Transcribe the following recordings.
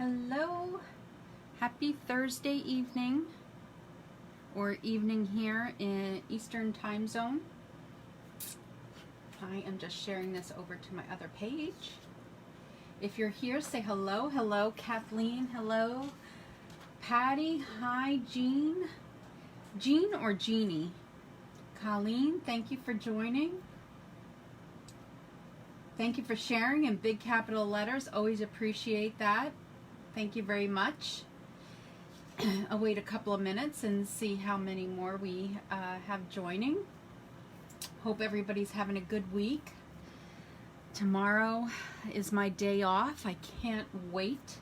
Hello, happy Thursday evening, or evening here in Eastern Time Zone. I am just sharing this over to my other page. If you're here, say hello. Hello, Kathleen. Hello, Patty. Hi, Jean. Jean or Jeannie? Colleen, thank you for joining. Thank you for sharing in big capital letters. Always appreciate that. Thank you very much. I'll wait a couple of minutes and see how many more we have joining. Hope everybody's having a good week. Tomorrow is my day off. I can't wait.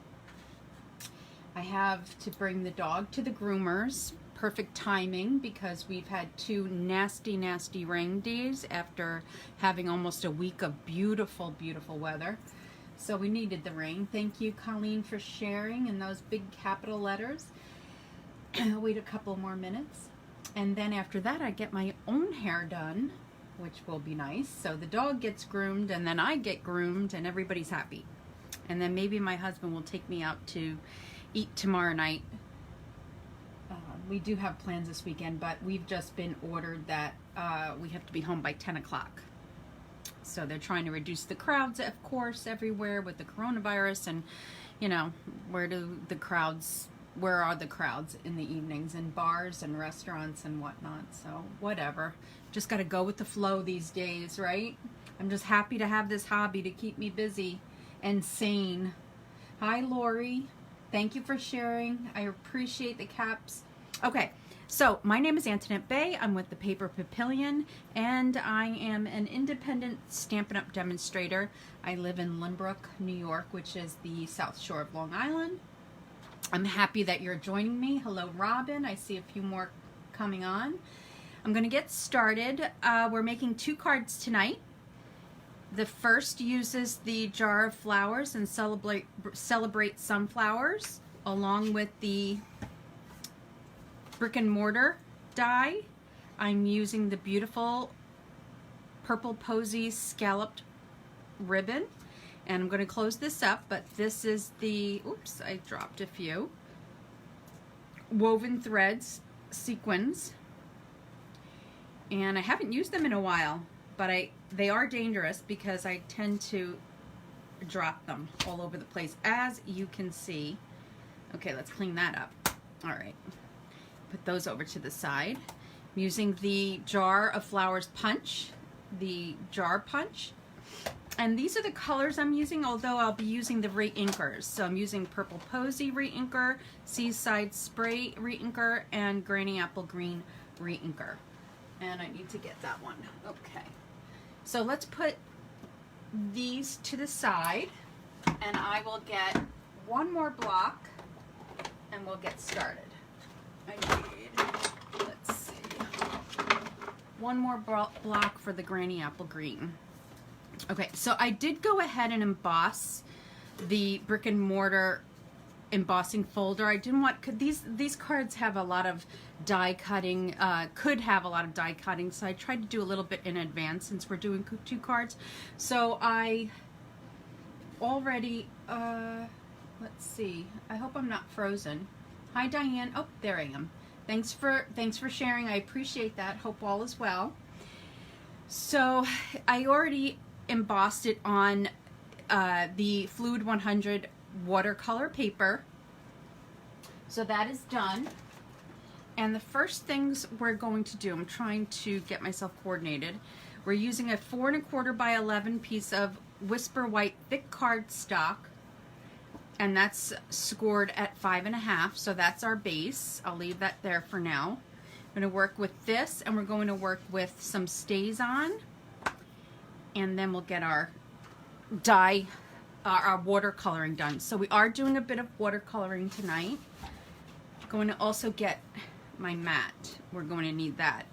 I have to bring the dog to the groomers. Perfect timing because we've had two nasty rain days after having almost a week of beautiful weather. So we needed the rain. Thank you, Colleen, for sharing in those big capital letters. I'll wait a couple more minutes. And then after that, I get my own hair done, which will be nice. So the dog gets groomed, and then I get groomed, and everybody's happy. And then maybe my husband will take me out to eat tomorrow night. We do have plans this weekend, but we've just been ordered that we have to be home by 10 o'clock. So they're trying to reduce the crowds, of course, everywhere with the coronavirus. And, you know, where are the crowds in the evenings? In bars and restaurants and whatnot. So whatever. Just got to go with the flow these days, right? I'm just happy to have this hobby to keep me busy and sane. Hi, Lori. Thank you for sharing. I appreciate the caps. Okay, so my name is Antoinette Bay. I'm with the Paper Papillion, and I am an independent Stampin' Up! Demonstrator. I live in Lynbrook, New York, which is the South Shore of Long Island. I'm happy that you're joining me. Hello, Robin. I see a few more coming on. I'm going to get started. We're making 2 cards tonight. The first uses the jar of flowers and celebrate sunflowers, along with the brick and mortar die. I'm using the beautiful Purple Posy scalloped ribbon, and I'm going to close this up, but this is the, oops, I dropped a few, woven threads sequins, and I haven't used them in a while, but they are dangerous because I tend to drop them all over the place, as you can see. Okay, let's clean that up. All right. Put those over to the side. I'm using the Jar of Flowers punch, the jar punch. And these are the colors I'm using, although I'll be using the reinkers. So I'm using Purple Posy reinker, Seaside Spray reinker, and Granny Apple Green reinker. And I need to get that one. Okay. So let's put these to the side, and I will get one more block, and we'll get started. I need, let's see, one more block for the Granny Apple Green. Okay, so I did go ahead and emboss the brick and mortar embossing folder. I didn't want, these cards have a lot of die cutting, could have a lot of die cutting, so I tried to do a little bit in advance since we're doing 2 cards. So I already, let's see, I hope I'm not frozen. Hi, Diane. Oh, there I am. Thanks for sharing. I appreciate that. Hope all is well. So I already embossed it on the Fluid 100 watercolor paper. So that is done. And the first things we're going to do, I'm trying to get myself coordinated. We're using a 4 1/4 by 11 piece of Whisper White thick cardstock. And that's scored at 5.5, so that's our base. I'll leave that there for now. I'm going to work with this, and we're going to work with some StazOn, and then we'll get our die, our watercoloring done. So we are doing a bit of watercoloring tonight. I'm going to also get my mat. We're going to need that.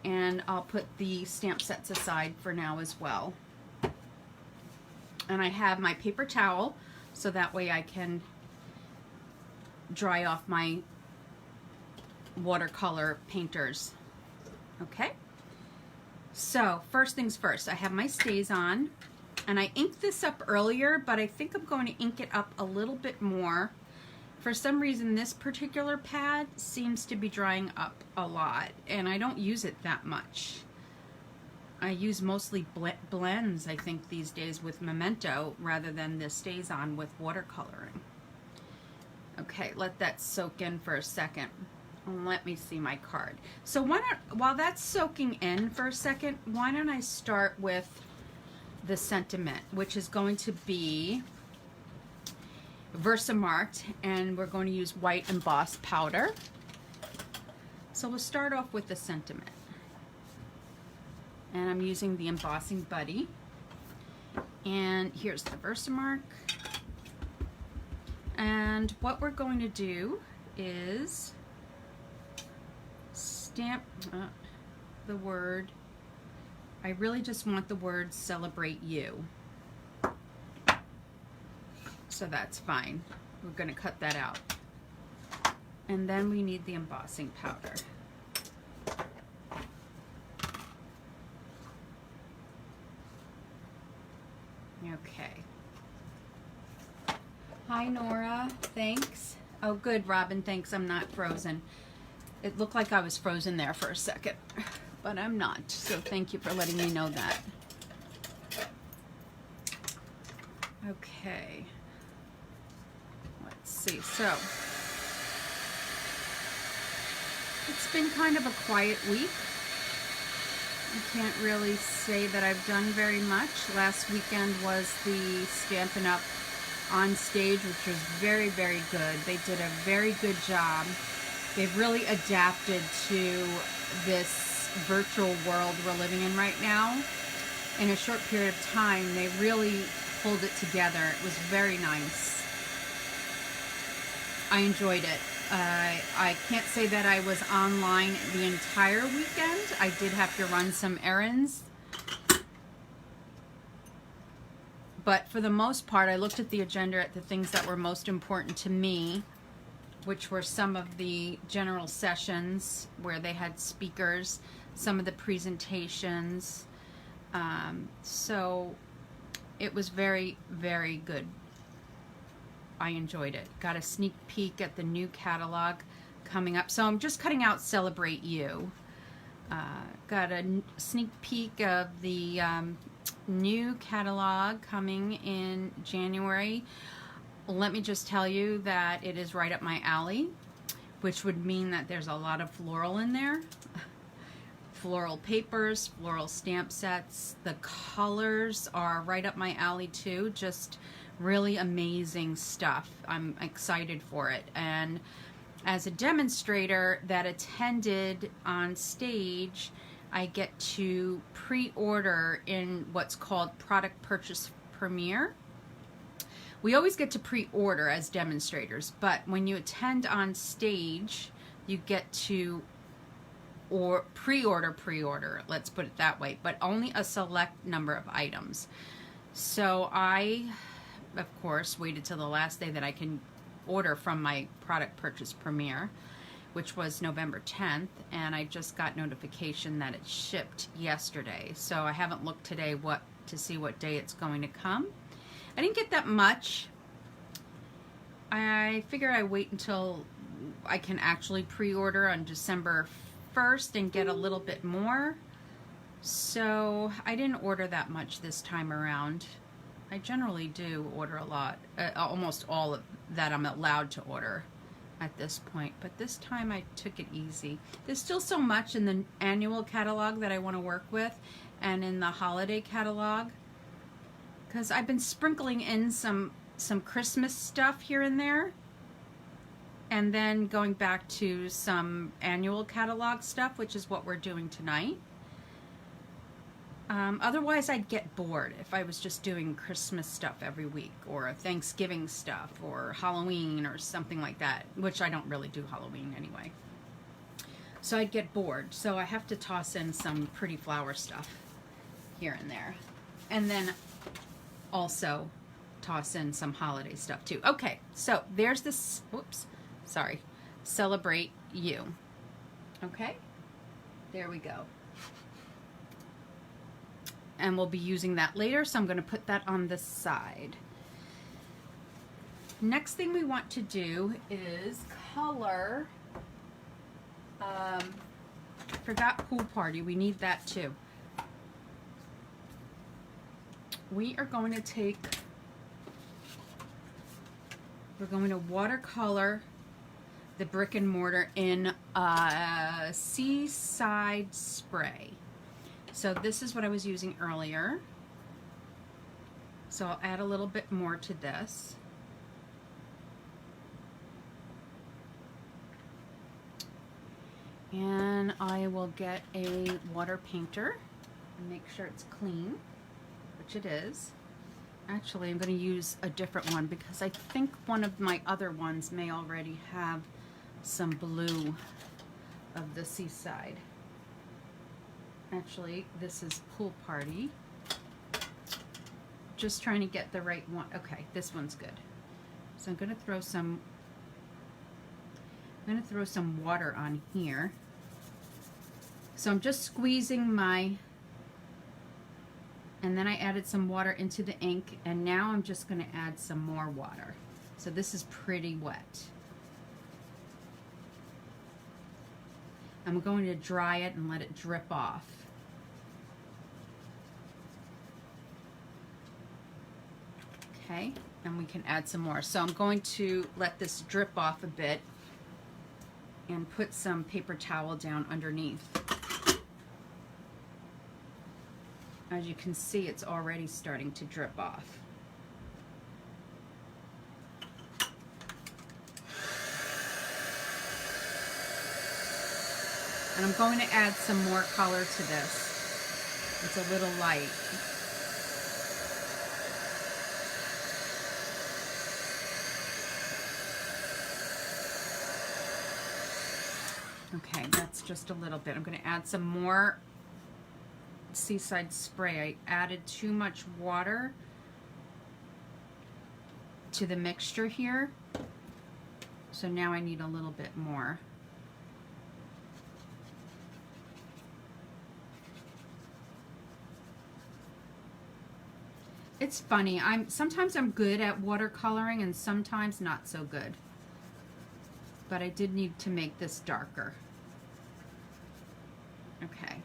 And I'll put the stamp sets aside for now as well. And I have my paper towel, so that way I can dry off my watercolor painters. Okay, so first things first, I have my StazOn, And I inked this up earlier, but I think I'm going to ink it up a little bit more. For some reason, this particular pad seems to be drying up a lot, and I don't use it that much. I use mostly blends, I think, these days with Memento rather than the StazOn with watercoloring. Okay, let that soak in for a second. And let me see my card. So while that's soaking in for a second, why don't I start with the sentiment, which is going to be Versamarked, and we're going to use white embossed powder. So we'll start off with the sentiment. And I'm using the Embossing Buddy. And here's the Versamark. And what we're going to do is stamp the word. I really just want the word "Celebrate You." So that's fine. We're going to cut that out. And then we need the embossing powder. Okay. Hi, Nora. Thanks. Oh, good, Robin. Thanks. I'm not frozen. It looked like I was frozen there for a second, but I'm not. So thank you for letting me know that. Okay. Let's see. So it's been kind of a quiet week. I can't really say that I've done very much. Last weekend was the Stampin' Up! On Stage, which was very, very good. They did a very good job. They've really adapted to this virtual world we're living in right now. In a short period of time, they really pulled it together. It was very nice. I enjoyed it. I can't say that I was online the entire weekend. I did have to run some errands. But for the most part, I looked at the agenda at the things that were most important to me, which were some of the general sessions where they had speakers, some of the presentations. So it was very, very good. I enjoyed it. Got a sneak peek at the new catalog coming up. So I'm just cutting out Celebrate You. Got a sneak peek of the new catalog coming in January. Let me just tell you that it is right up my alley, which would mean that there's a lot of floral in there. Floral papers, floral stamp sets. The colors are right up my alley too. Just really amazing stuff. I'm excited for it. And as a demonstrator that attended On Stage, I get to pre-order in what's called Product Purchase Premier. We always get to pre-order as demonstrators, but when you attend On Stage, you get to pre-order, let's put it that way, but only a select number of items. So I, of course, waited till the last day that I can order from my Product Purchase Premier, which was November 10th, and I just got notification that it shipped yesterday. So I haven't looked today to see what day it's going to come. I didn't get that much. I figure I wait until I can actually pre-order on December 1st and get a little bit more. So I didn't order that much this time around. I generally do order a lot, almost all of that I'm allowed to order at this point, but this time I took it easy. There's still so much in the annual catalog that I want to work with, and in the holiday catalog, because I've been sprinkling in some Christmas stuff here and there, and then going back to some annual catalog stuff, which is what we're doing tonight. Otherwise, I'd get bored if I was just doing Christmas stuff every week, or Thanksgiving stuff, or Halloween, or something like that, which I don't really do Halloween anyway. So I'd get bored. So I have to toss in some pretty flower stuff here and there. And then also toss in some holiday stuff too. Okay, so there's this, whoops, sorry, Celebrate You. Okay, there we go. and we'll be using that later, so I'm going to put that on the side. Next thing we want to do is color, forgot Pool Party, we need that too. We are going to take, we're going to watercolor the brick and mortar in Seaside Spray. So this is what I was using earlier. So I'll add a little bit more to this. And I will get a water painter and make sure it's clean, which it is. Actually, I'm going to use a different one because I think one of my other ones may already have some blue of the Seaside. Actually, this is Pool Party. Just trying to get the right one. Okay, this one's good. So I'm going to throw some water on here. So I'm just squeezing my, and then I added some water into the ink, and now I'm just going to add some more water. So this is pretty wet. I'm going to dry it and let it drip off. Okay, and we can add some more. So I'm going to let this drip off a bit and put some paper towel down underneath. As you can see, it's already starting to drip off. And I'm going to add some more color to this. It's a little light. Okay, that's just a little bit. I'm going to add some more Seaside Spray. I added too much water to the mixture here, so now I need a little bit more. It's funny, sometimes I'm good at watercoloring and sometimes not so good. But I did need to make this darker. Okay.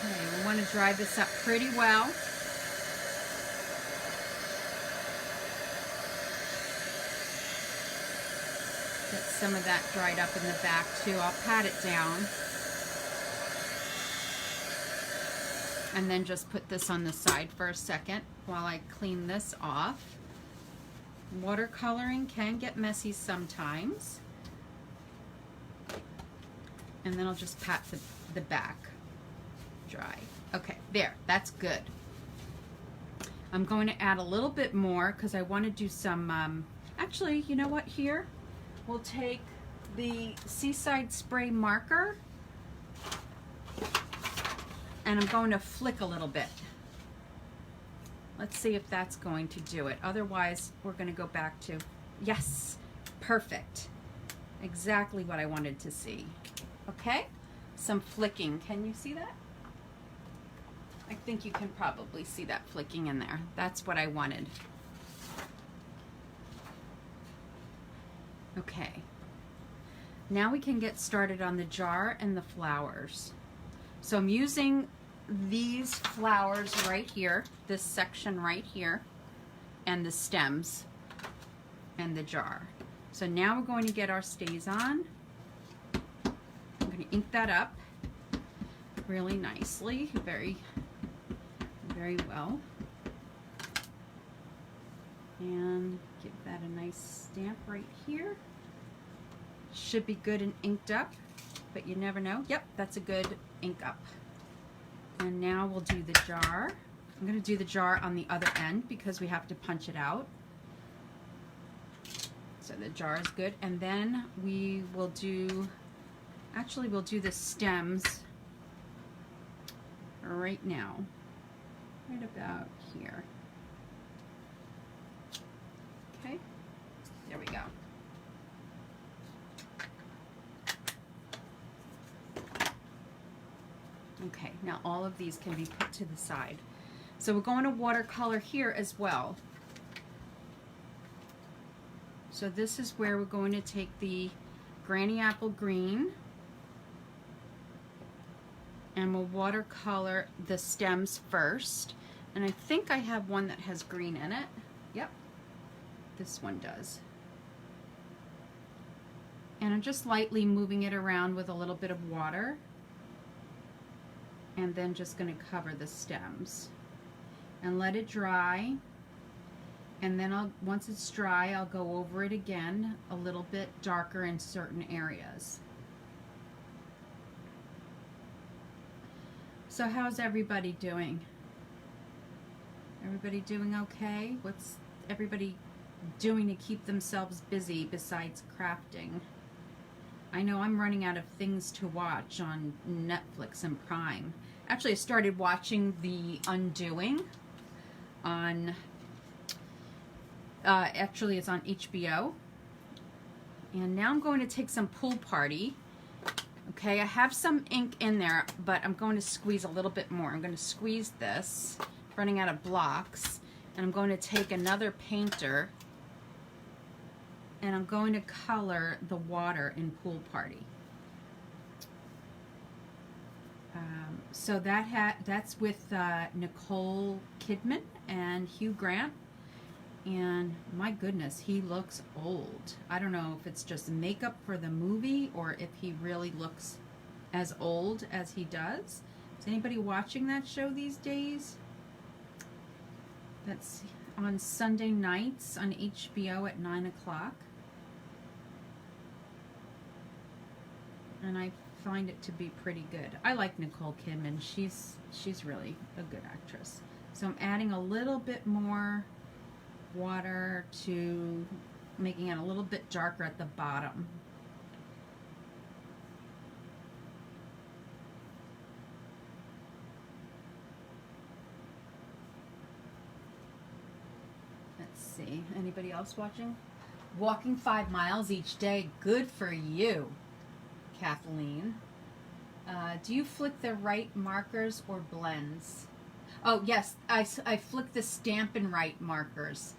Okay, we want to dry this up pretty well. Get some of that dried up in the back too. I'll pat it down. And then just put this on the side for a second while I clean this off. Watercoloring can get messy sometimes. And then I'll just pat the back dry. Okay, there, that's good. I'm going to add a little bit more because I want to do some, actually, you know what, here? We'll take the Seaside Spray marker and I'm going to flick a little bit. Let's see if that's going to do it. Otherwise, we're going to go back to, yes, perfect. Exactly what I wanted to see. Okay, some flicking. Can you see that? I think you can probably see that flicking in there. That's what I wanted. Okay, now we can get started on the jar and the flowers. So I'm using these flowers right here, this section right here, and the stems and the jar. So now we're going to get our StazOn. I'm going to ink that up really nicely, very well. And give that a nice stamp right here. Should be good and inked up, but you never know. Yep, that's a good ink up. And now we'll do the jar. I'm going to do the jar on the other end because we have to punch it out. So the jar is good. And then we will do, actually we'll do the stems right now. Right about here. Okay, there we go. Okay, now all of these can be put to the side. So we're going to watercolor here as well. So this is where we're going to take the Granny Apple Green and we'll watercolor the stems first. And I think I have one that has green in it. Yep, this one does. And I'm just lightly moving it around with a little bit of water. And then just going to cover the stems and let it dry. And then once it's dry, I'll go over it again a little bit darker in certain areas. So how's everybody doing? Everybody doing okay? What's everybody doing to keep themselves busy besides crafting? I know I'm running out of things to watch on Netflix and Prime. Actually, I started watching The Undoing on, actually it's on HBO. And now I'm going to take some Pool Party. Okay, I have some ink in there, but I'm going to squeeze a little bit more. I'm going to squeeze this, running out of blocks, and I'm going to take another painter and I'm going to color the water in Pool Party. So that's with Nicole Kidman and Hugh Grant, and my goodness, he looks old. I don't know if it's just makeup for the movie or if he really looks as old as he does. Is anybody watching that show these days? That's on Sunday nights on HBO at 9 o'clock. And I find it to be pretty good. I like Nicole Kidman. She's really a good actress. So I'm adding a little bit more water to making it a little bit darker at the bottom. Let's see. Anybody else watching? Walking 5 miles each day. Good for you, Kathleen. Do you flick the right markers or blends? Oh, yes, I flick the Stampin' Right markers,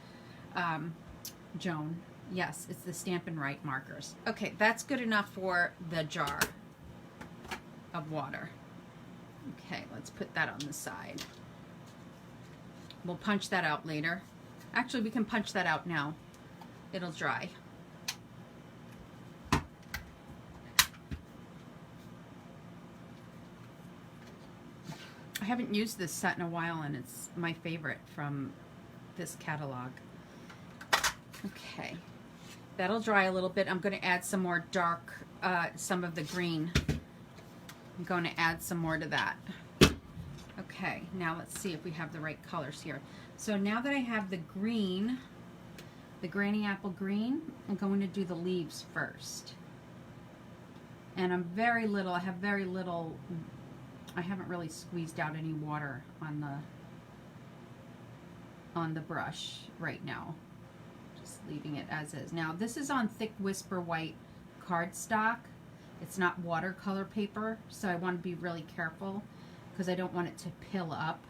Joan. Yes, it's the Stampin' Right markers. Okay, that's good enough for the jar of water. Okay, let's put that on the side. We'll punch that out later. Actually, we can punch that out now. It'll dry. I haven't used this set in a while, and it's my favorite from this catalog. Okay, that'll dry a little bit. I'm going to add some more dark, some of the green. I'm going to add some more to that. Okay, now let's see if we have the right colors here. So now that I have the green, the Granny Apple Green, I'm going to do the leaves first. And I have very little, I haven't really squeezed out any water on the brush right now. Just leaving it as is. Now this is on thick Whisper White cardstock. It's not watercolor paper, so I want to be really careful because I don't want it to pill up.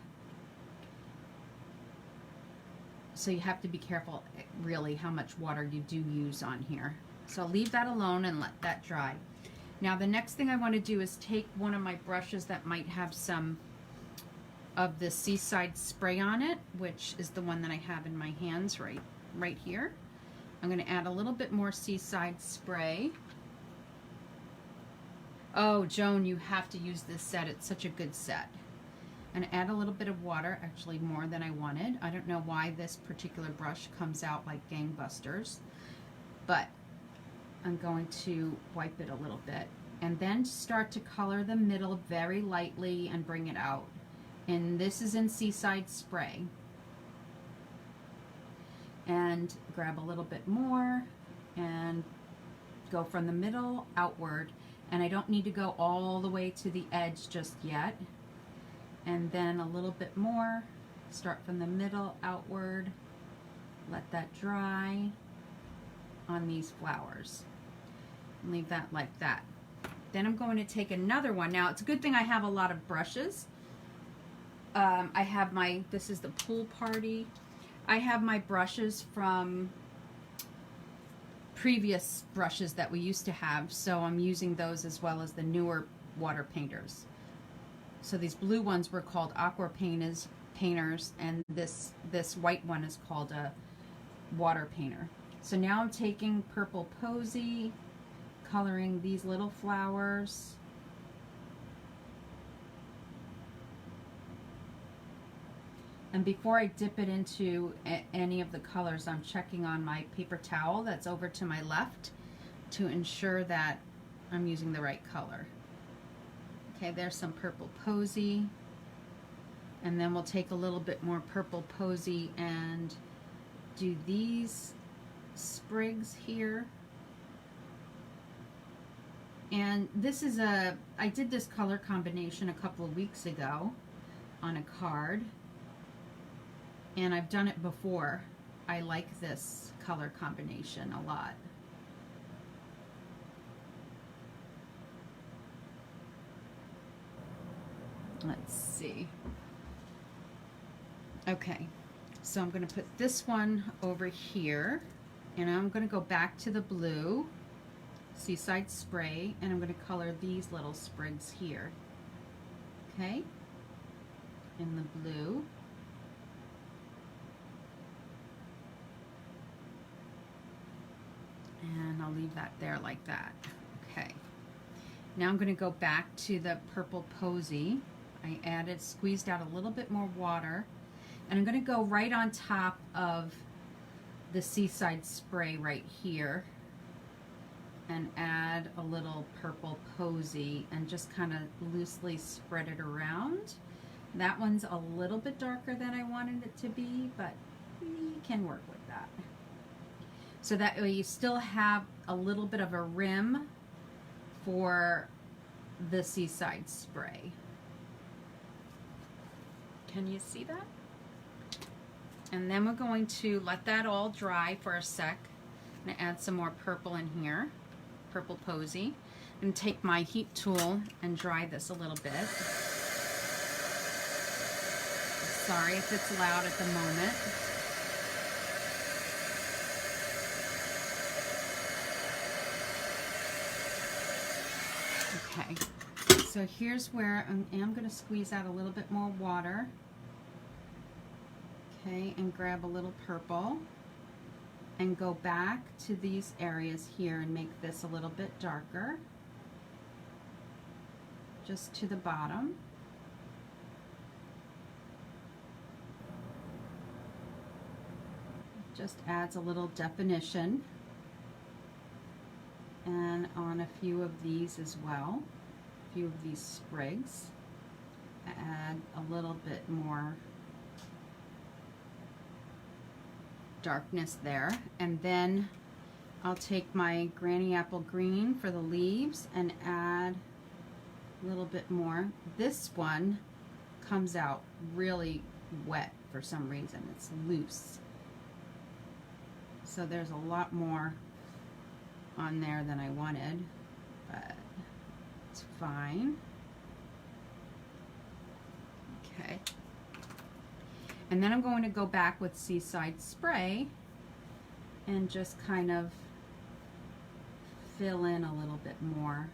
So you have to be careful really how much water you do use on here. So I'll leave that alone and let that dry. Now the next thing I want to do is take one of my brushes that might have some of the Seaside spray on it, which is the one that I have in my hands right here. I'm going to add a little bit more Seaside spray. Oh, Joan, you have to use this set. It's such a good set. And add a little bit of water, actually more than I wanted. I don't know why this particular brush comes out like gangbusters, but I'm going to wipe it a little bit and then start to color the middle very lightly and bring it out. And this is in Seaside spray. And grab a little bit more and go from the middle outward, and I don't need to go all the way to the edge just yet. And then a little bit more, start from the middle outward, let that dry on these flowers. Leave that like that. Then I'm going to take another one. Now it's a good thing I have a lot of brushes. I have my, this is the Pool Party. I have my brushes from previous brushes that we used to have, so I'm using those as well as the newer water painters. So these blue ones were called Aqua Painters, and this white one is called a Water Painter. So now I'm taking Purple Posy, coloring these little flowers. And before I dip it into any of the colors, I'm checking on my paper towel that's over to my left to ensure that I'm using the right color. Okay, there's some Purple Posy. And then we'll take a little bit more Purple Posy and do these sprigs here. And this is I did this color combination a couple of weeks ago on a card. And I've done it before. I like this color combination a lot. Let's see. Okay, so I'm going to put this one over here, and I'm going to go back to the blue Seaside Spray, and I'm going to color these little sprigs here. Okay, in the blue. And I'll leave that there like that. Okay. Now I'm going to go back to the Purple Posy. I squeezed out a little bit more water. And I'm going to go right on top of the Seaside Spray right here. And add a little Purple Posy and just kind of loosely spread it around. That one's a little bit darker than I wanted it to be, but you can work with that. So that way you still have a little bit of a rim for the Seaside Spray. Can you see that? And then we're going to let that all dry for a sec. I'm going to add some more purple in here, Purple Posy, and take my heat tool and dry this a little bit. Sorry if it's loud at the moment. Okay, so here's where I am going to squeeze out a little bit more water. Okay, and grab a little purple and go back to these areas here and make this a little bit darker, just to the bottom. Just adds a little definition. And on a few of these as well, a few of these sprigs, add a little bit more darkness there. And then I'll take my Granny Apple Green for the leaves and add a little bit more. This one comes out really wet for some reason. It's loose. So there's a lot more on there than I wanted, but it's fine. Okay. And then I'm going to go back with Seaside Spray and just kind of fill in a little bit more.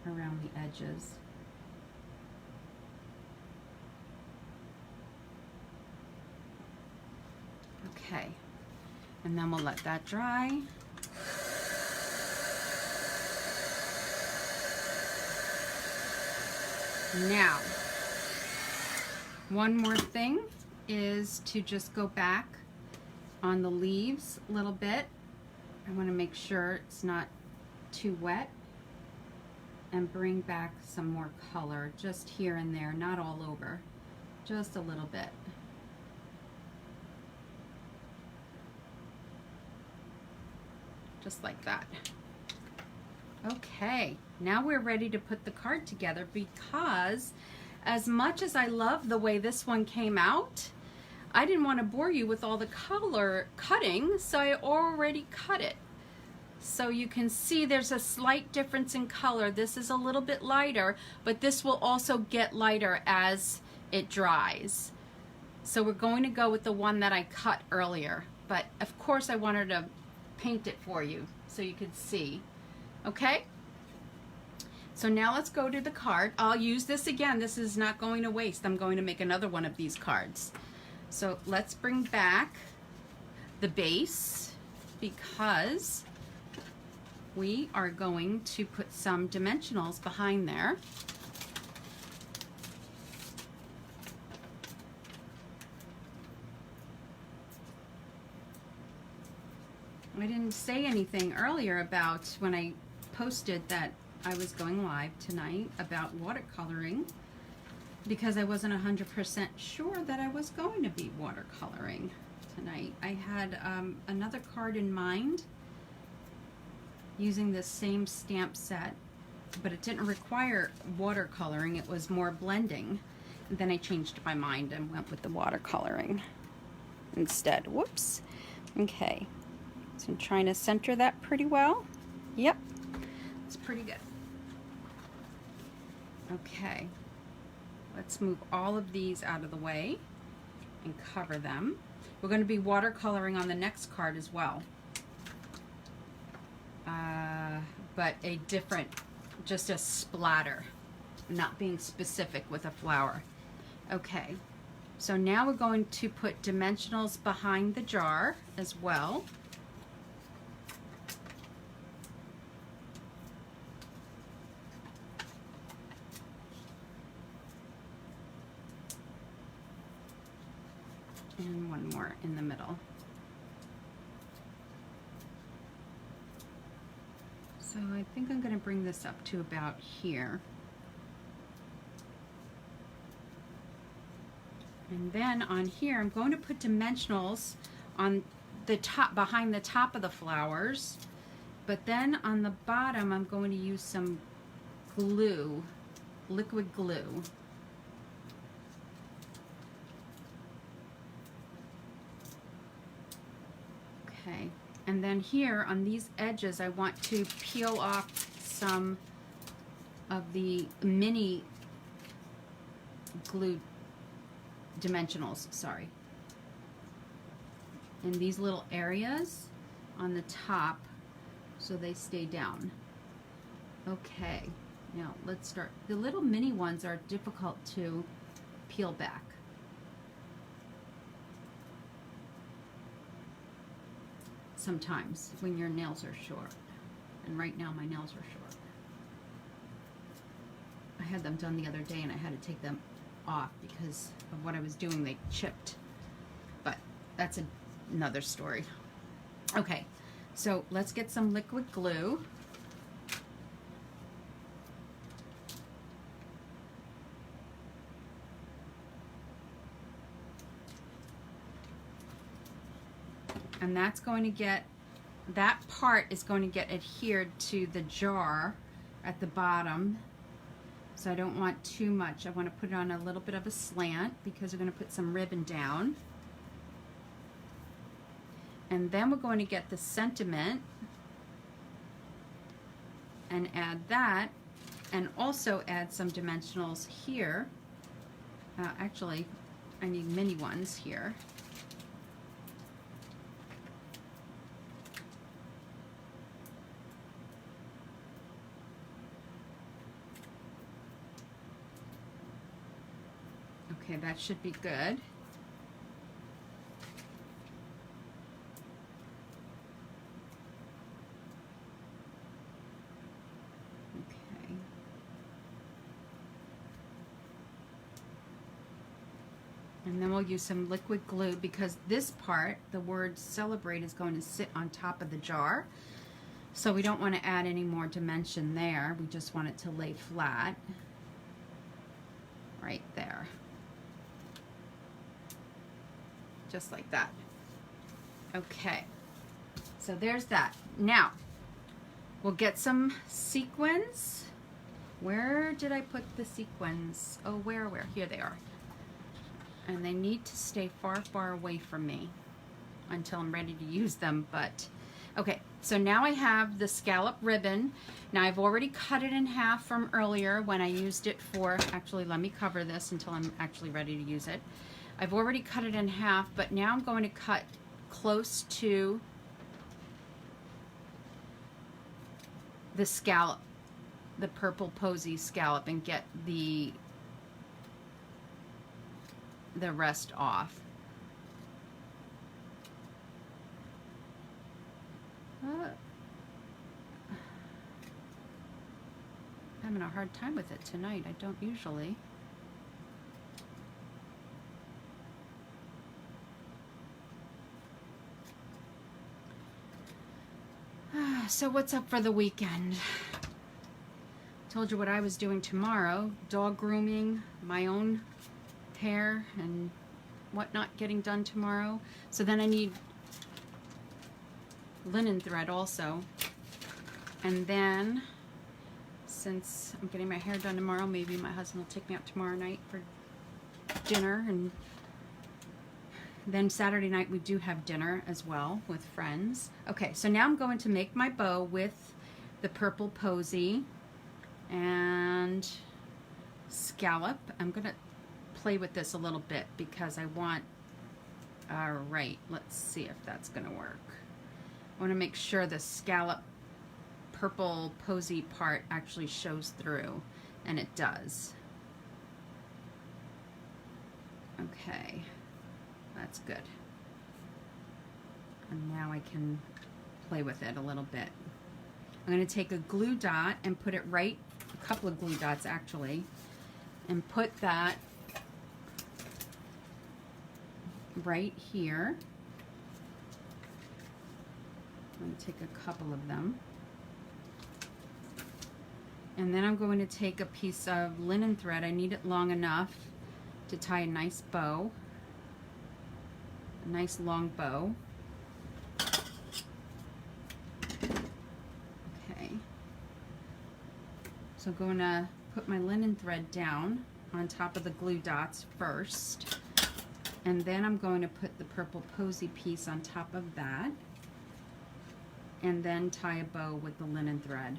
Around the edges. Okay, and then we'll let that dry. Now, one more thing is to just go back on the leaves a little bit. I want to make sure it's not too wet, and bring back some more color just here and there, not all over, just a little bit. just like that. Okay, now we're ready to put the card together, because as much as I love the way this one came out, I didn't want to bore you with all the color cutting, so I already cut it. So you can see there's a slight difference in color. This is a little bit lighter, but this will also get lighter as it dries. So we're going to go with the one that I cut earlier, but of course I wanted to paint it for you so you could see. Okay? So now let's go to the card. I'll use this again. This is not going to waste. I'm going to make another one of these cards. So let's bring back the base, because we are going to put some dimensionals behind there. I didn't say anything earlier about when I posted that I was going live tonight about watercoloring, because I wasn't 100% sure that I was going to be watercoloring tonight. I had another card in mind using this same stamp set, but it didn't require watercoloring, it was more blending. And then I changed my mind and went with the watercoloring instead. Whoops. Okay, so I'm trying to center that pretty well. Yep, it's pretty good. Okay, let's move all of these out of the way and cover them. We're going to be watercoloring on the next card as well. But a different, just a splatter, not being specific with a flower. Okay, so now we're going to put dimensionals behind the jar as well. And one more in the middle. So I think I'm going to bring this up to about here. And then on here, I'm going to put dimensionals on the top, behind the top of the flowers. But then on the bottom, I'm going to use some glue, liquid glue. Okay. And then here on these edges, I want to peel off some of the mini glue dimensionals, sorry. In these little areas on the top so they stay down. Okay, now let's start. The little mini ones are difficult to peel back. Sometimes when your nails are short, and right now my nails are short. I had them done the other day and I had to take them off because of what I was doing. They chipped, but that's another story. Okay, so let's get some liquid glue. And that's going to get, that part is going to get adhered to the jar at the bottom. So I don't want too much. I want to put it on a little bit of a slant because we're going to put some ribbon down. And then we're going to get the sentiment and add that, and also add some dimensionals here. Actually, I need mini ones here. Okay, that should be good. Okay. And then we'll use some liquid glue because this part, the word celebrate, is going to sit on top of the jar. So we don't want to add any more dimension there. We just want it to lay flat right there. Just like that. Okay, so there's that. Now, we'll get some sequins. Where did I put the sequins? Oh, where? Here they are. And they need to stay far, far away from me until I'm ready to use them, but okay. So now I have the scallop ribbon. Now I've already cut it in half from earlier when I used it for, actually let me cover this until I'm actually ready to use it. I've already cut it in half, but now I'm going to cut close to the scallop, the purple posy scallop, and get the rest off. Having a hard time with it tonight. I don't usually. So what's up for the weekend? Told you what I was doing tomorrow. Dog grooming, my own hair and whatnot getting done tomorrow. So then I need linen thread also. And then, since I'm getting my hair done tomorrow, maybe my husband will take me out tomorrow night for dinner. And then Saturday night we do have dinner as well with friends. Okay, so now I'm going to make my bow with the purple posy and scallop. I'm going to play with this a little bit because I want, all right, let's see if that's going to work. I want to make sure the scallop purple posy part actually shows through, and it does. Okay, that's good. And now I can play with it a little bit. I'm going to take a glue dot and put it right, a couple of glue dots actually, and put that right here. I'm going to take a couple of them. And then I'm going to take a piece of linen thread. I need it long enough to tie a nice bow, a nice long bow. Okay. So I'm going to put my linen thread down on top of the glue dots first. And then I'm going to put the purple posy piece on top of that. And then tie a bow with the linen thread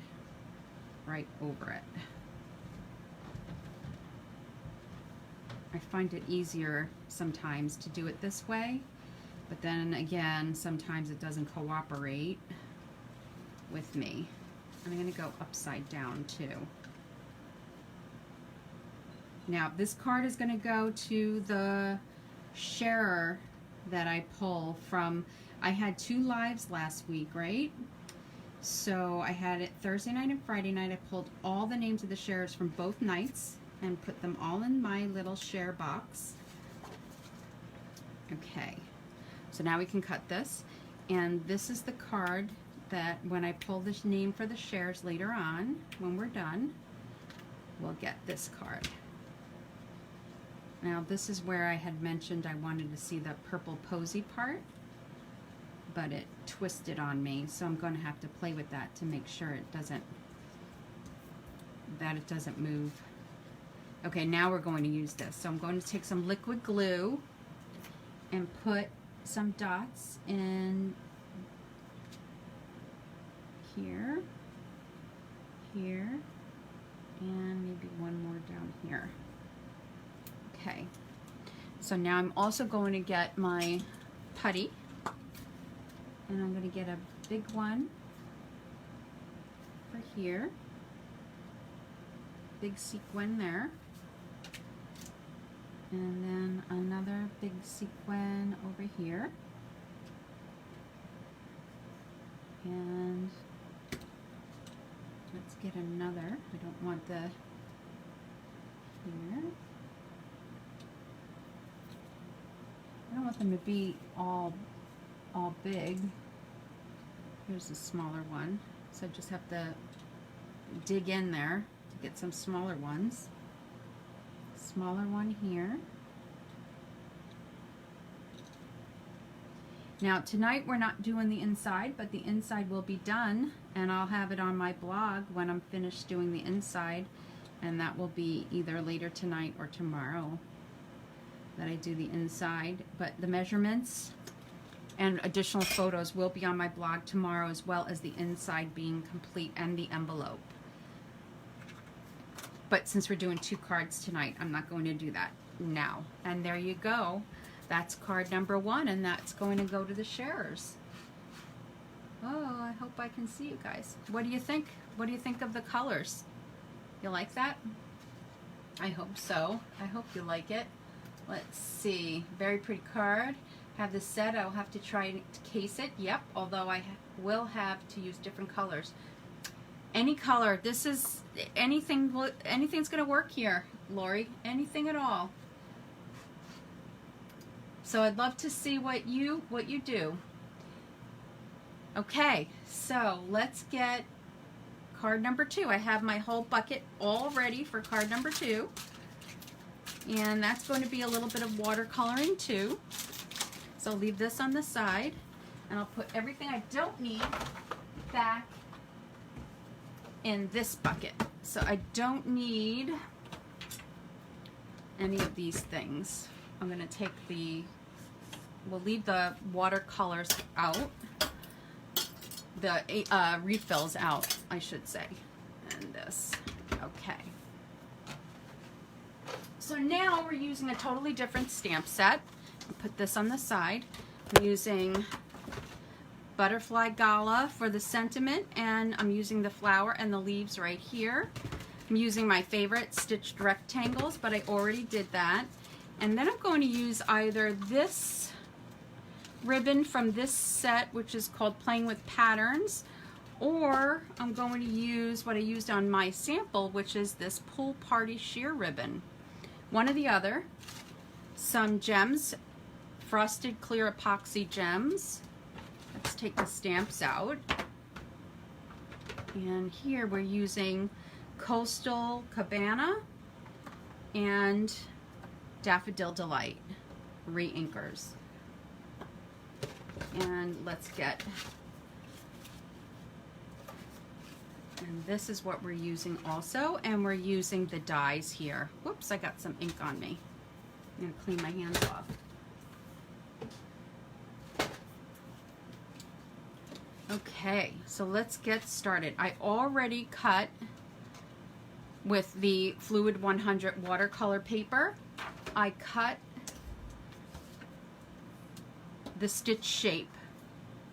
right over it. I find it easier sometimes to do it this way, but then again, sometimes it doesn't cooperate with me. I'm going to go upside down too. Now this card is going to go to the sharer that I pull from. I had 2 lives last week, right? So I had it Thursday night and Friday night. I pulled all the names of the sharers from both nights and put them all in my little share box. Okay, so now we can cut this. And this is the card that when I pull this name for the shares later on, when we're done, we'll get this card. Now this is where I had mentioned I wanted to see the purple posy part, but it twisted on me, so I'm going to have to play with that to make sure it doesn't move. Okay, now we're going to use this. So I'm going to take some liquid glue and put some dots in here, here, and maybe one more down here. Okay, so now I'm also going to get my putty, and I'm going to get a big one for here, big sequin there, and then another big sequin over here, and let's get another. I don't want the here. I don't want them to be all big. Here's a smaller one, so I just have to dig in there to get some smaller ones. Smaller one here, Now tonight we're not doing the inside, but the inside will be done, and I'll have it on my blog when I'm finished doing the inside, and that will be either later tonight or tomorrow that I do the inside. But the measurements and additional photos will be on my blog tomorrow, as well as the inside being complete and the envelope. But since we're doing 2 cards tonight, I'm not going to do that now. And there you go. That's card number 1, and that's going to go to the sharers. Oh, I hope I can see you guys. What do you think? What do you think of the colors? You like that? I hope so. I hope you like it. Let's see. Very pretty card. Have this set. I'll have to try to case it. Yep, although I will have to use different colors. Any color. This is anything. Anything's going to work here, Lori. Anything at all. So I'd love to see what you do. Okay, so let's get card number 2. I have my whole bucket all ready for card number 2. And that's going to be a little bit of watercoloring too. So I'll leave this on the side, and I'll put everything I don't need back in this bucket. So I don't need any of these things. I'm going to take we'll leave the watercolors out, the refills out, I should say, and this. Okay. So now we're using a totally different stamp set. I'll put this on the side. I'm using Butterfly Gala for the sentiment, and I'm using the flower and the leaves right here. I'm using my favorite stitched rectangles, but I already did that. And then I'm going to use either this ribbon from this set, which is called Playing with Patterns, or I'm going to use what I used on my sample, which is this Pool Party sheer ribbon. One or the other. Some gems, frosted clear epoxy gems. Let's take the stamps out. And here we're using Coastal Cabana and Daffodil Delight re-inkers. And let's get, and this is what we're using also, and we're using the dies here. Whoops, I got some ink on me. I'm going to clean my hands off. Okay, so let's get started. I already cut with the Fluid 100 watercolor paper. I cut the stitch shape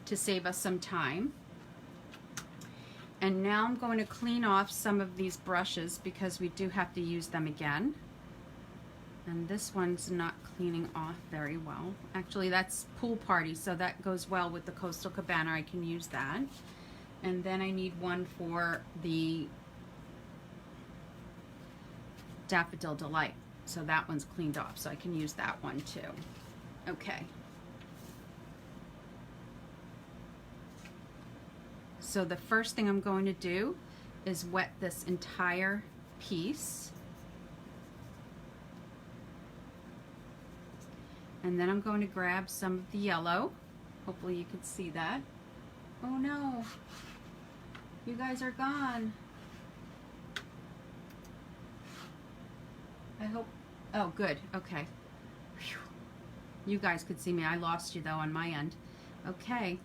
to save us some time. And now I'm going to clean off some of these brushes because we do have to use them again. And this one's not cleaning off very well. Actually, that's Pool Party, so that goes well with the Coastal Cabana. I can use that. And then I need one for the Daffodil Delight. So that one's cleaned off, so I can use that one too. Okay. So the first thing I'm going to do is wet this entire piece. And then I'm going to grab some of the yellow. Hopefully you can see that. Oh no, you guys are gone. I hope, oh good, okay. Whew. You guys could see me. I lost you though on my end. Okay,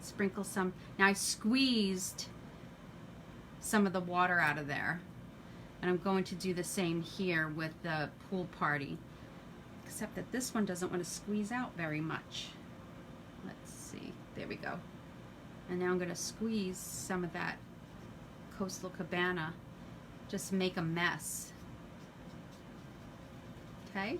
sprinkle some. Now I squeezed some of the water out of there. And I'm going to do the same here with the Pool Party. Except that this one doesn't want to squeeze out very much. Let's see, there we go. And now I'm going to squeeze some of that Coastal Cabana, just make a mess. Okay?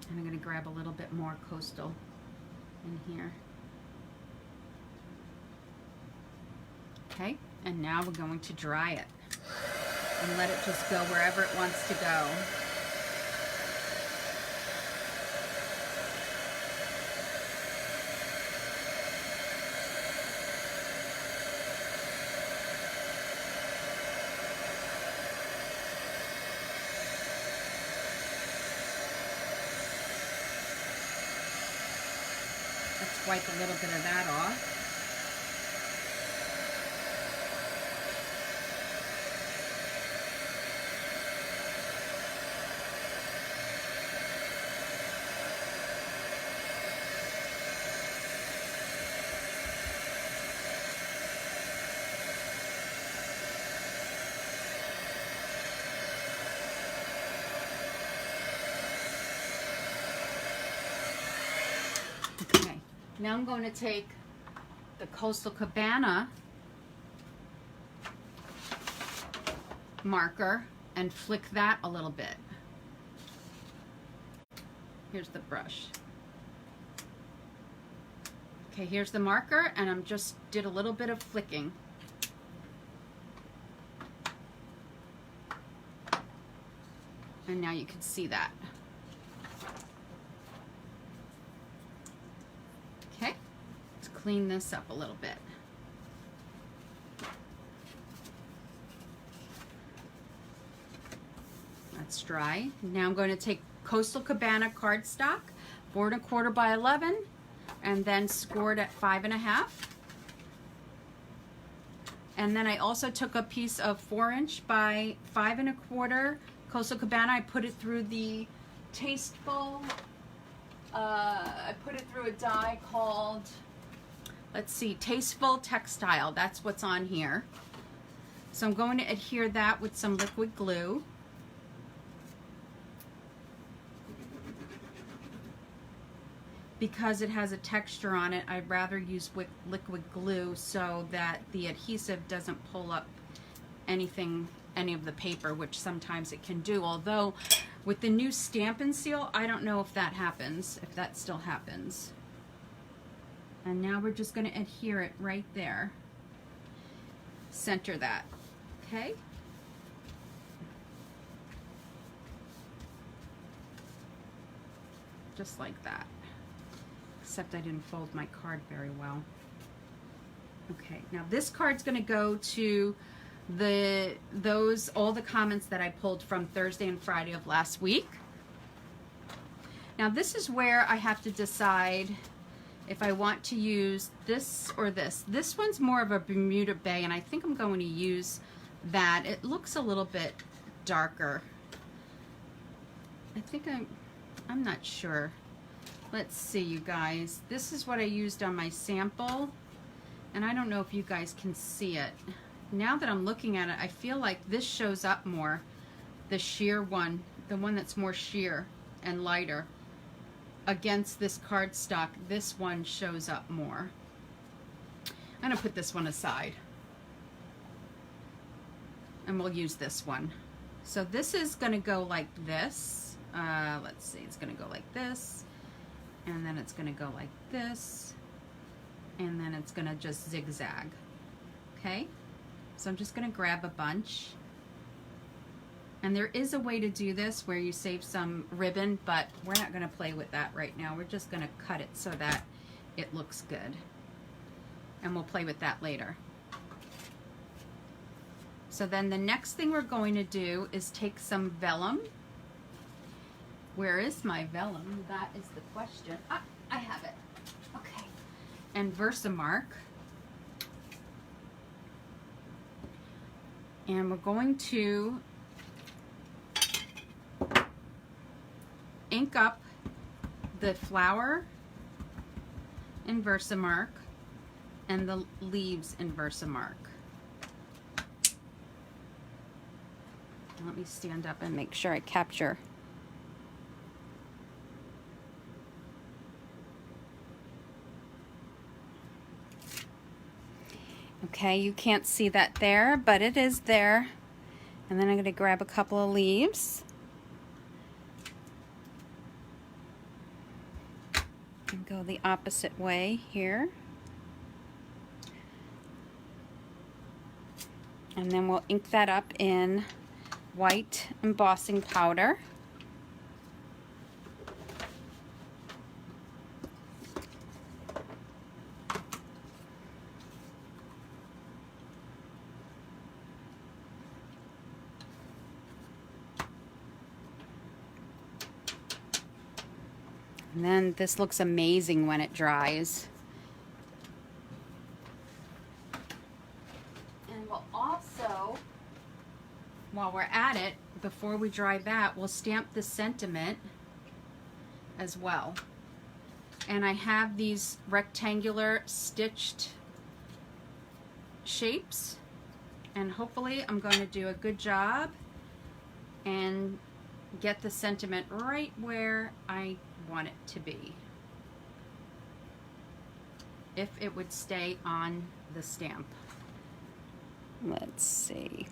And I'm going to grab a little bit more Coastal in here. Okay, and now we're going to dry it and let it just go wherever it wants to go. wipe a little bit of that off. Okay, now I'm going to take the Coastal Cabana marker and flick that a little bit. Here's the brush. Okay, here's the marker, and I'm just did a little bit of flicking. And now you can see that. Okay, let's clean this up a little bit. That's dry. Now I'm going to take Coastal Cabana cardstock, 4 1/4 by 11, and then scored at 5 1/2. And then I also took a piece of 4" by 5 1/4 Coastal Cabana. I put it through the Tasteful. I put it through a die called, let's see, Tasteful Textile. That's what's on here. So I'm going to adhere that with some liquid glue. Because it has a texture on it, I'd rather use liquid glue so that the adhesive doesn't pull up any of the paper, which sometimes it can do. Although with the new Stampin' Seal, I don't know if that happens, if that still happens. And now we're just going to adhere it right there. Center that, okay? Just like that. Except I didn't fold my card very well. Okay, now this card's going to go to all the comments that I pulled from Thursday and Friday of last week. Now this is where I have to decide if I want to use this or this. This one's more of a Bermuda Bay, and I think I'm going to use that. It looks a little bit darker. I think I'm not sure. Let's see, you guys. This is what I used on my sample, and I don't know if you guys can see it. Now that I'm looking at it, I feel like this shows up more, the sheer one, the one that's more sheer and lighter. Against this cardstock, this one shows up more. I'm gonna put this one aside, and we'll use this one. So this is gonna go like this. Let's see, it's gonna go like this. And then it's going to go like this, and then it's going to just zigzag. Okay, so I'm just going to grab a bunch, and there is a way to do this where you save some ribbon, but we're not going to play with that right now. We're just going to cut it so that it looks good, and we'll play with that later. So then the next thing we're going to do is take some vellum. Where is my vellum? That is the question. Ah, I have it. Okay. And Versamark. And we're going to ink up the flower in Versamark and the leaves in Versamark. Let me stand up and make sure I capture. Okay, you can't see that there, but it is there. And then I'm going to grab a couple of leaves and go the opposite way here. And then we'll ink that up in white embossing powder. And then this looks amazing when it dries. will also, while we're at it, before we dry that, we'll stamp the sentiment as well. And I have these rectangular stitched shapes, and hopefully I'm going to do a good job and get the sentiment right where I want it to be, if it would stay on the stamp. Let's see.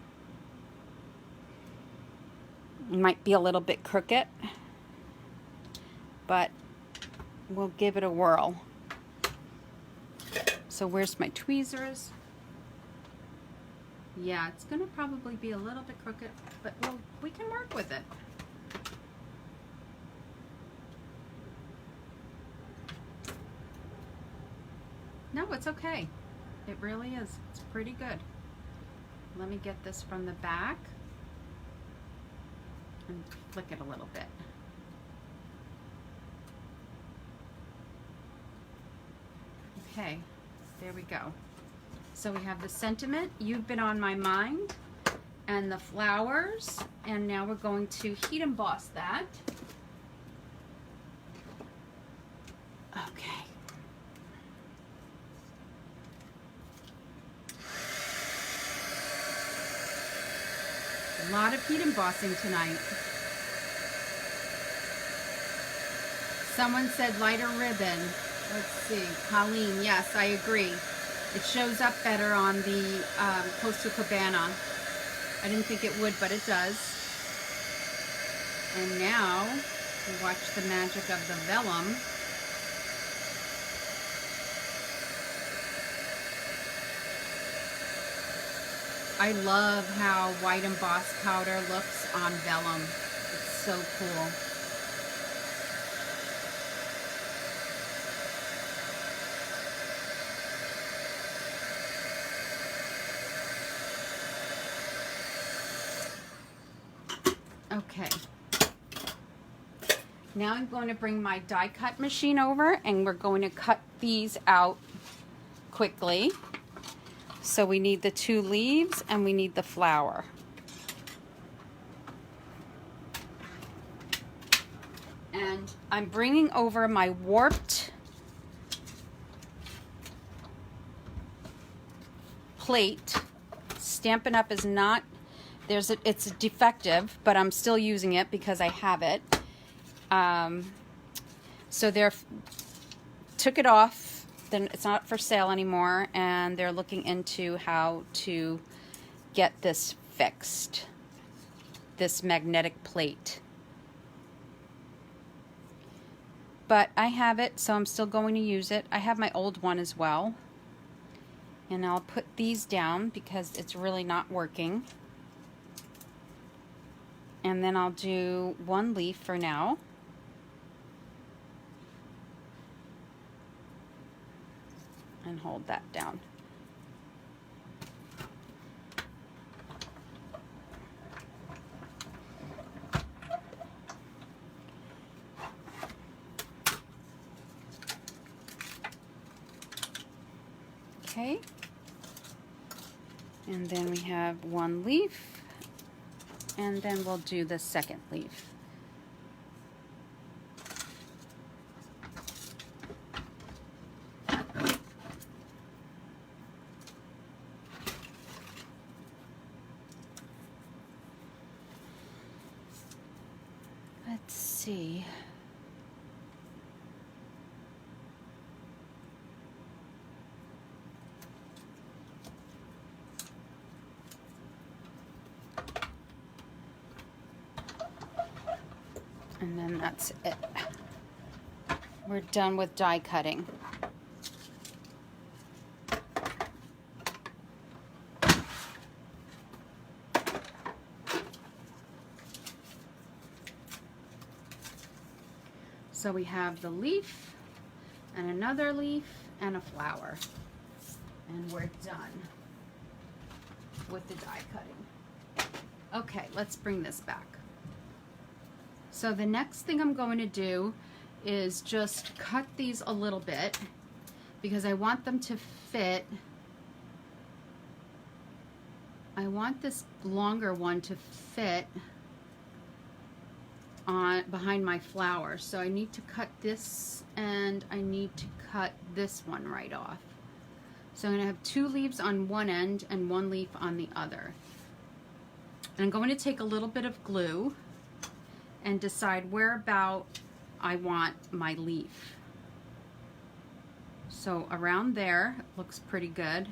It might be a little bit crooked, but we'll give it a whirl. So where's my tweezers? Yeah, it's gonna probably be a little bit crooked, but we can work with it. No, it's okay. It really is. It's pretty good. Let me get this from the back and flick it a little bit. Okay, there we go. So we have the sentiment, You've Been on My Mind, and the flowers, and now we're going to heat emboss that. Okay. A lot of heat embossing tonight. Someone said lighter ribbon. Let's see, Colleen, yes, I agree. It shows up better on the Coastal Cabana. I didn't think it would, but it does. And now, we watch the magic of the vellum. I love how white embossed powder looks on vellum. It's so cool. Okay, now I'm going to bring my die cut machine over, and we're going to cut these out quickly. So we need the 2 leaves and we need the flower. And I'm bringing over my warped plate. Stampin' Up! Is not, it's defective, but I'm still using it because I have it. So took it off, then it's not for sale anymore, and they're looking into how to get this fixed, this magnetic plate. But I have it, so I'm still going to use it. I have my old one as well. And I'll put these down because it's really not working. And then I'll do 1 leaf for now. And hold that down. Okay. And then we have 1 leaf, and then we'll do the 2nd leaf. Let's see. And then that's it. We're done with die cutting. So we have the leaf, and another leaf, and a flower. And we're done with the die cutting. Okay, let's bring this back. So the next thing I'm going to do is just cut these a little bit because I want them to fit I want this longer one to fit on behind my flower. So I need to cut this, and I need to cut this one right off. So I'm going to have 2 leaves on one end and 1 leaf on the other. And I'm going to take a little bit of glue and decide where about I want my leaf. So around there looks pretty good.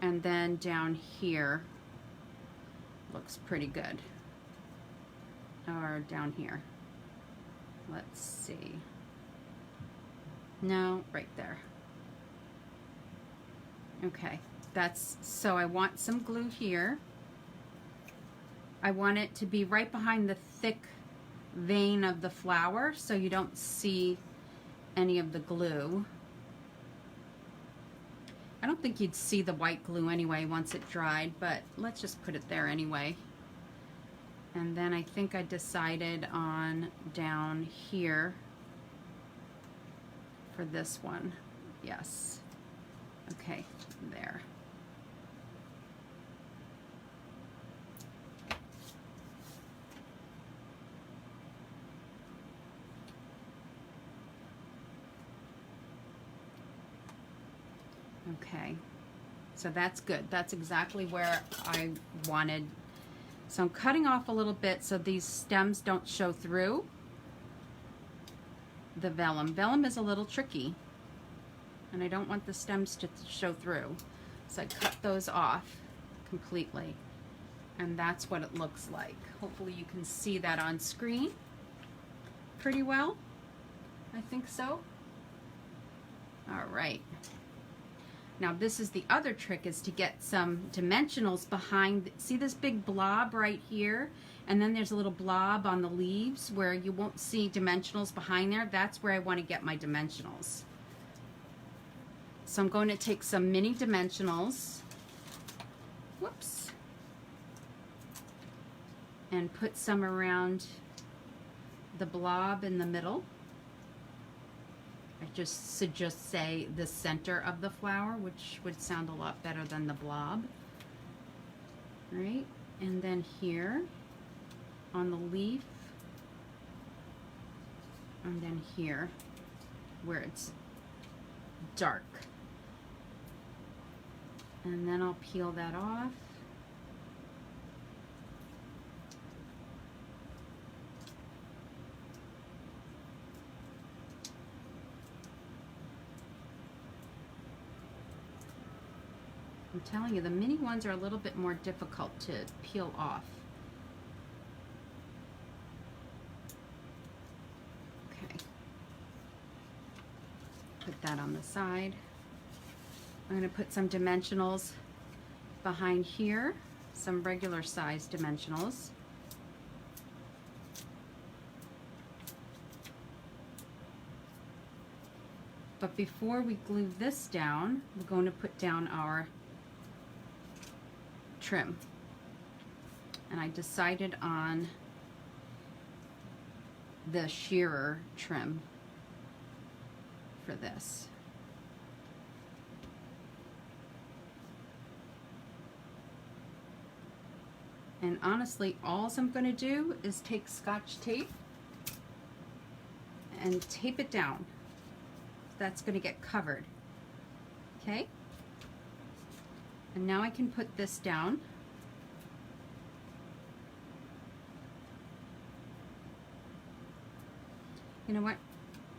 And then down here looks pretty good. Or down here. Let's see. No, right there. Okay, so I want some glue here. I want it to be right behind the thick vein of the flower so you don't see any of the glue. I don't think you'd see the white glue anyway once it dried, but let's just put it there anyway. And then I think I decided on down here for this one. Yes. Okay, there. Okay, so that's good. That's exactly where I wanted. So I'm cutting off a little bit so these stems don't show through the vellum. Vellum is a little tricky, and I don't want the stems to show through. So I cut those off completely, and that's what it looks like. Hopefully you can see that on screen pretty well. I think so. All right. Now this is the other trick, is to get some dimensionals behind. See this big blob right here? And then there's a little blob on the leaves where you won't see dimensionals behind there. That's where I want to get my dimensionals. So I'm going to take some mini dimensionals. Whoops. And put some around the blob in the middle. I just say the center of the flower, which would sound a lot better than the blob. Right? And then here on the leaf, and then here where it's dark. And then I'll peel that off. I'm telling you, the mini ones are a little bit more difficult to peel off. Okay. Put that on the side. I'm going to put some dimensionals behind here, some regular size dimensionals. But before we glue this down, we're going to put down our trim. And I decided on the shearer trim for this. And honestly, all I'm going to do is take Scotch tape and tape it down. That's going to get covered. Okay? And now I can put this down. You know what?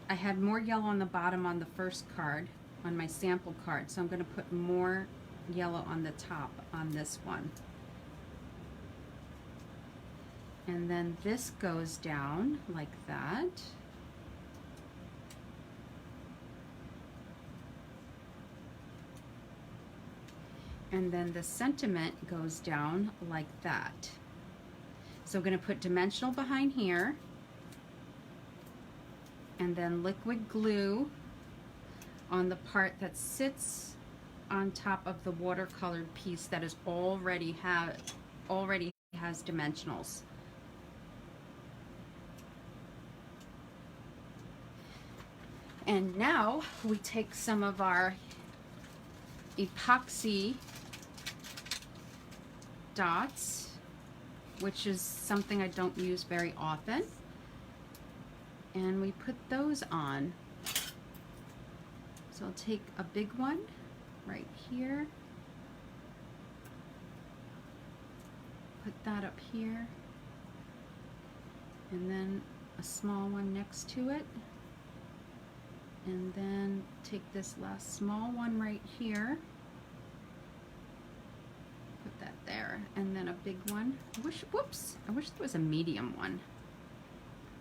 I had more yellow on the bottom on the first card, on my sample card, so I'm going to put more yellow on the top on this one. And then this goes down like that. And then the sentiment goes down like that. So I'm going to put dimensional behind here, and then liquid glue on the part that sits on top of the watercolored piece that is already has dimensionals. And now we take some of our epoxy dots, which is something I don't use very often. And we put those on. So I'll take a big one right here. Put that up here. And then a small one next to it. And then take this last small one right here. Put that there. And then a big one. I wish there was a medium one.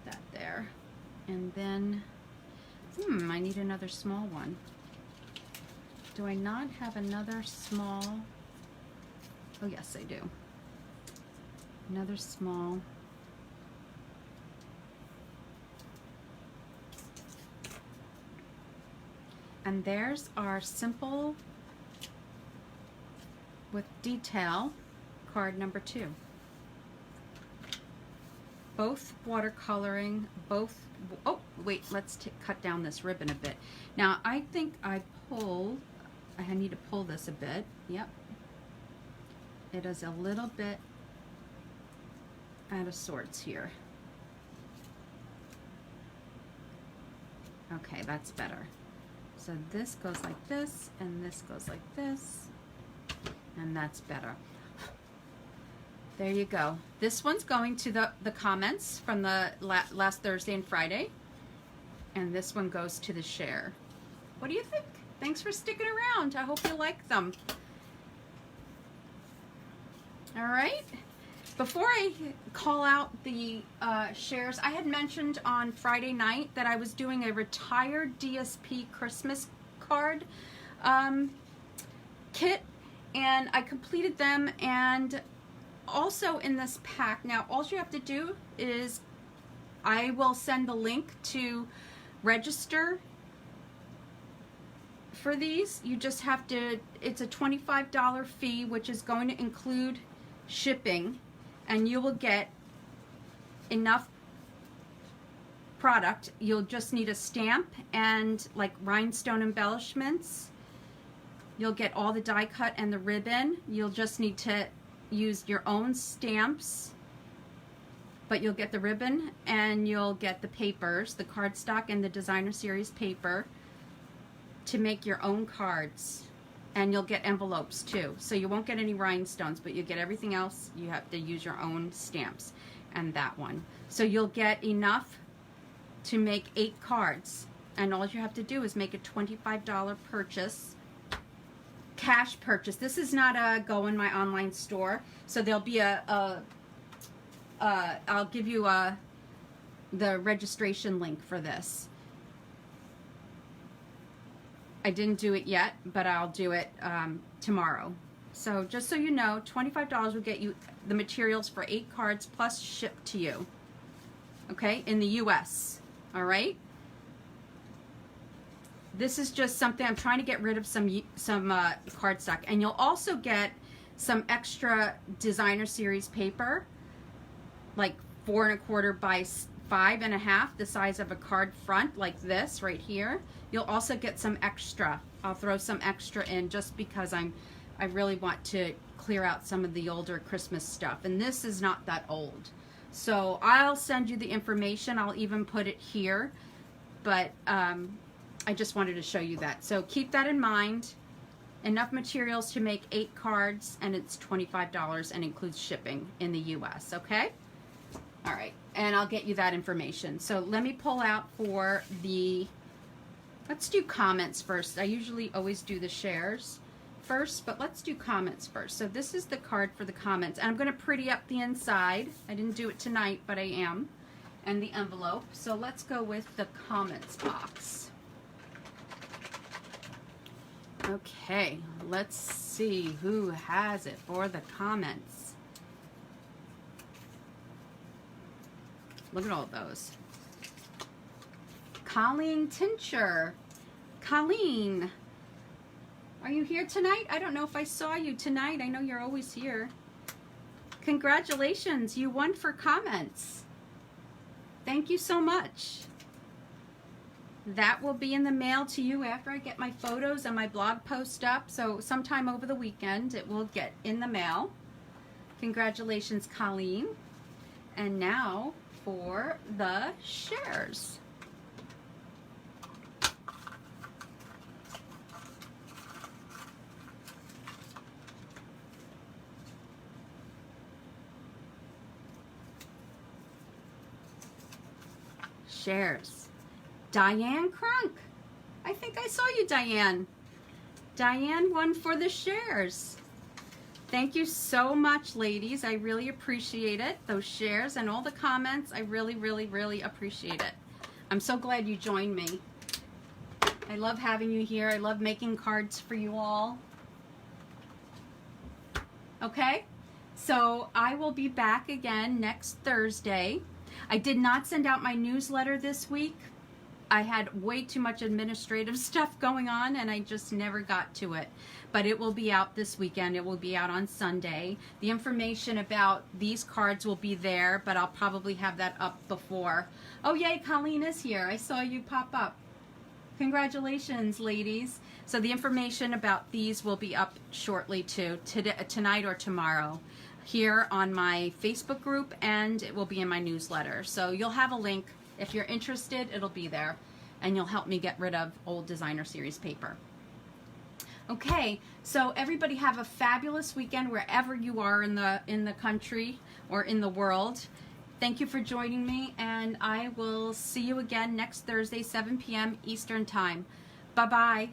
Put that there. And then, I need another small one. Do I not have another small? Oh yes, I do. Another small. And there's our simple with detail card number 2. Both watercoloring, both, oh wait, let's cut down this ribbon a bit. Now I think I need to pull this a bit. Yep. It is a little bit out of sorts here. Okay, that's better. So this goes like this, and this goes like this, and that's better. There you go. This one's going to the comments from the last Thursday and Friday, and this one goes to the share. What do you think? Thanks for sticking around. I hope you like them. All right. Before I call out the shares, I had mentioned on Friday night that I was doing a retired DSP Christmas card kit, and I completed them. And also in this pack, now all you have to do is I will send the link to register for these. You just have to, it's a $25 fee, which is going to include shipping, and you will get enough product. You'll just need a stamp and like rhinestone embellishments. You'll get all the die cut and the ribbon. You'll just need to use your own stamps, but you'll get the ribbon and you'll get the papers, the cardstock and the designer series paper to make your own cards. And you'll get envelopes too. So you won't get any rhinestones, but you get everything else. You have to use your own stamps and that one. So you'll get enough to make 8 cards. And all you have to do is make a $25 purchase, cash purchase. This is not a go in my online store. So there'll be I'll give you the registration link for this. I didn't do it yet, but I'll do it tomorrow. So just so you know, $25 will get you the materials for 8 cards plus shipped to you. Okay, in the US. All right. This is just something I'm trying to get rid of some cardstock, and you'll also get some extra designer series paper, like 4 1/4 by 5 1/2, the size of a card front, like this right here. You'll also get some extra. I'll throw some extra in just because I really want to clear out some of the older Christmas stuff. And this is not that old. So I'll send you the information. I'll even put it here. But I just wanted to show you that. So keep that in mind. Enough materials to make 8 cards, and it's $25 and includes shipping in the US, okay? All right, and I'll get you that information. So let me pull out for the, let's do comments first. I usually always do the shares first, but let's do comments first. So this is the card for the comments. And I'm going to pretty up the inside. I didn't do it tonight, but I am. And the envelope. So let's go with the comments box. Okay, let's see who has it for the comments. Look at all those. Colleen Tincher. Colleen, are you here tonight? I don't know if I saw you tonight. I know you're always here. Congratulations, you won for comments. Thank you so much. That will be in the mail to you after I get my photos and my blog post up. So sometime over the weekend it will get in the mail. Congratulations, Colleen. And now for the shares. Shares. Diane Crunk. I think I saw you, Diane. Diane won for the shares. Thank you so much, ladies. I really appreciate it. Those shares and all the comments, I really, really, really appreciate it. I'm so glad you joined me. I love having you here. I love making cards for you all. Okay, so I will be back again next Thursday. I did not send out my newsletter this week. I had way too much administrative stuff going on and I just never got to it. But it will be out this weekend. It will be out on Sunday. The information about these cards will be there, but I'll probably have that up before. Oh yay, Colleen is here. I saw you pop up. Congratulations, ladies. So the information about these will be up shortly too, tonight or tomorrow, here on my Facebook group, and it will be in my newsletter. So you'll have a link. If you're interested, it'll be there, and you'll help me get rid of old designer series paper. Okay, so everybody have a fabulous weekend wherever you are in the country or in the world. Thank you for joining me, and I will see you again next Thursday, 7 p.m. Eastern Time. Bye-bye.